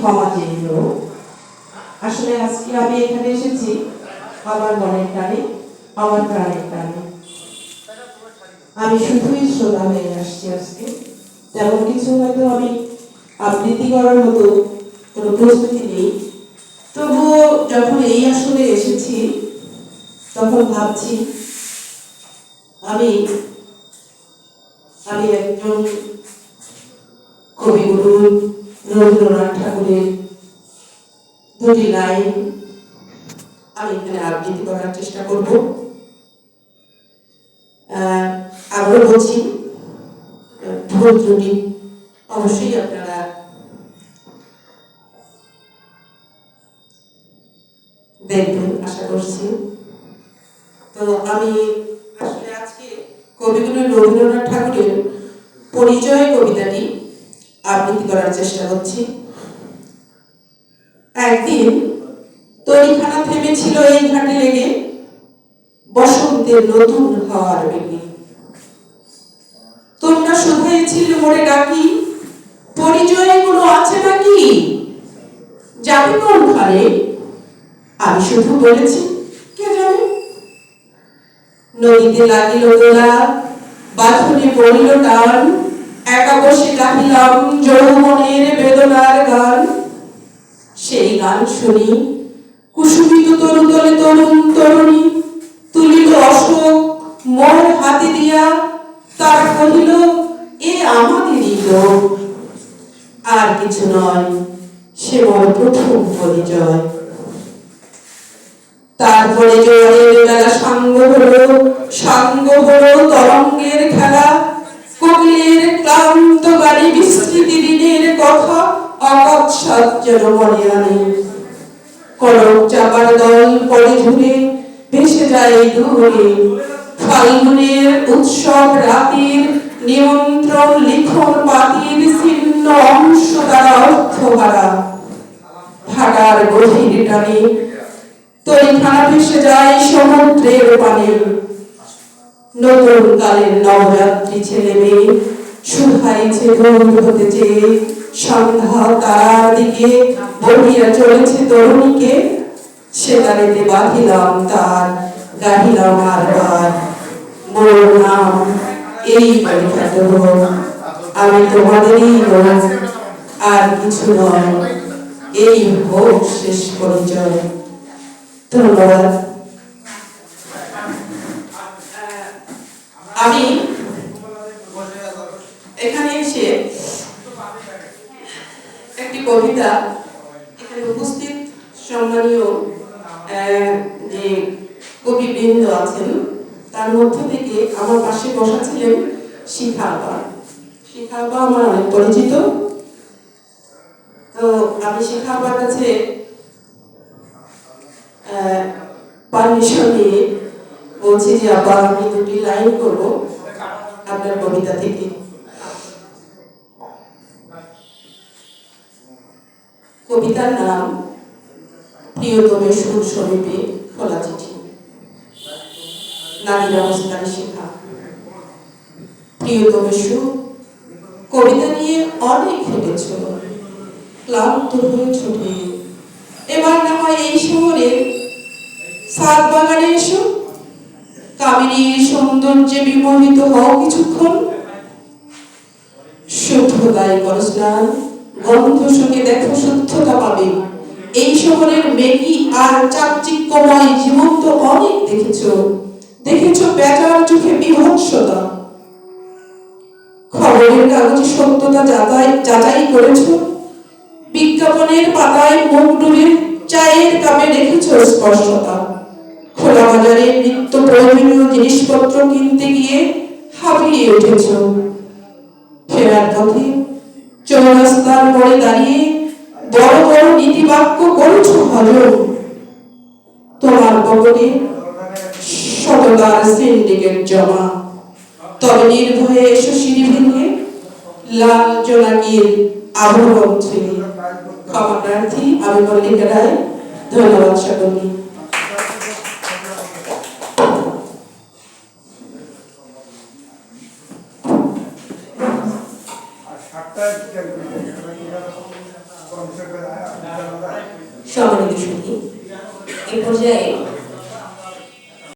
ক্ষমা চেয়েও। আসলে আজকে আমি এখানে এসেছি আমার মনের টানে, আমার প্রাণের টানে। আমি শুধুই শ্রোতা হয়ে আসছি আজকে। তেমন কিছু হয়তো আমি আবৃত্তি করার মতো কোনো প্রস্তুতি নেই, তবুও যখন এই আসলে এসেছি তখন ভাবছি আমি আমি একজন কবিগুরু রবীন্দ্রনাথ ঠাকুরের দুটি লাইন আমি এখানে আবৃত্তি করার চেষ্টা করব। আবারও বলছি, ভুল ত্রুটি অবশ্যই আপনারা দেখবেন আশা করছি। তো আমি আসলে আজকে কবিগুরু রবীন্দ্রনাথ ঠাকুরের পরিচয় কবিতাটি আবৃত্তি করার চেষ্টা করছি। একদিন তৈখানা থেমেছিল এই ঘাটে লেগে, বসন্তের নতুন হাওয়ার বেগে। তোমরা শুধাইছিল মোরে ডাকি, পরিচয় কোনো আছে নাকি? যাবে কোন ঘরে? আমি শুধু বলেছি কে জানে। নদীতে লাগিল দোলা, বাঁধনে পড়িল টান, একা বসে গাহিলাম যৌবনের বেদনার গান। সেই গান শুনি কুসুমিত তরুতলে তরুণ তরুণী তুলিল অশোক মোর হাতে দিয়া। তারা কহিল এ আমাদেরই লোক, আর কিছু নয়, সে মোর প্রথম পরিচয়। তারপরে জোয়ারের বেলা সাঙ্গ হলো তরঙ্গের খেলা, কোকিলের ক্লান্ত গানে বিস্মৃতি দিনের কথা অকস্মাৎ যেন মনে আনে। কনক চাপার দল পড়ে ঝুরে ভেসে যায় দূরে, ফাল্গুনের উৎসব রাতির নিমন্ত্রণ লিখন পাতির ছিন্ন অংশ দ্বারা অর্থহারা। ঢাকার গভীর টানে তৈখানা ভেসে যায় সমুদ্রের পানে। নতুন কালের নবরাত্রি ছেলে মেয়ে শুধাইছে দূর হতে চেয়ে, সন্ধ্যা তারার দিকে বহিয়া চলেছে তরুণীকে। সে গাড়িতে বাঁধিলাম তার, গাহিলাম আরবার মোর নাম এই পরিখ্যাত হোক, আমি তোমাদেরই লোক, আর কিছু নয়, এই হোক শেষ পরিচয়। ধন্যবাদ। আমি এখানে এসে একটি কবিতা, এখানে উপস্থিত সম্মানীয় যে কবিবৃন্দ আছেন তার মধ্য থেকে আমার পাশে বসা ছিলেন শিখা আপা। শিখা আপা আমার অনেক পরিচিত। তো আমি শিখা আপার কাছে পারমিশন নিয়ে বলছি যে আপা আমি দুটি লাইন করবো আপনার কবিতা থেকে। কবিতার নাম প্রিয়তমের সুর সমীপে খোলা চিঠি। নারীর অবস্থানে শেখা। প্রিয়তমের সুর কবিতা নিয়ে অনেক হেঁটেছ, ক্লান্ত হয়ে ছুটে, এবার না হয় এই শহরে সাত বাগানে এসো, কামিনীর সৌন্দর্যে বিমোহিত হও কিছুক্ষণ। শুদ্ধতায় করো স্নান, গন্ধ শুকে দেখো শুদ্ধতা পাবে। এই শহরের মেঘি আর চাকচিক্যময় জীবন তো অনেক দেখেছো বেচার চোখে বিভৎসতা। খবরের কাগজে সত্যতা যাচাই করেছো, বিজ্ঞাপনের পাতায় মুখ ডুবে চায়ের কাপে রেখেছো স্পর্শতা। খোলা বাজারে নিত্য প্রয়োজনীয় জিনিসপত্র কিনতে গিয়ে হাঁপিয়ে উঠেছ। ফেরার পথে চৌরাস্তার মোড়ে দাঁড়িয়ে বড় বড় নীতিবাক্য করেছো হজম। তোমার পকেটে শততার সিন্ডিকেট জমা। তবে নির্ভয়ে এসো সিঁড়ি ভেঙে, লাল জোনাকির আবরণ ছেড়ে। ক্ষমা প্রার্থী, আমি মল্লিকা রায়। ধন্যবাদ সকলকে। সম্মানিত সুধী, এই পর্যায়ে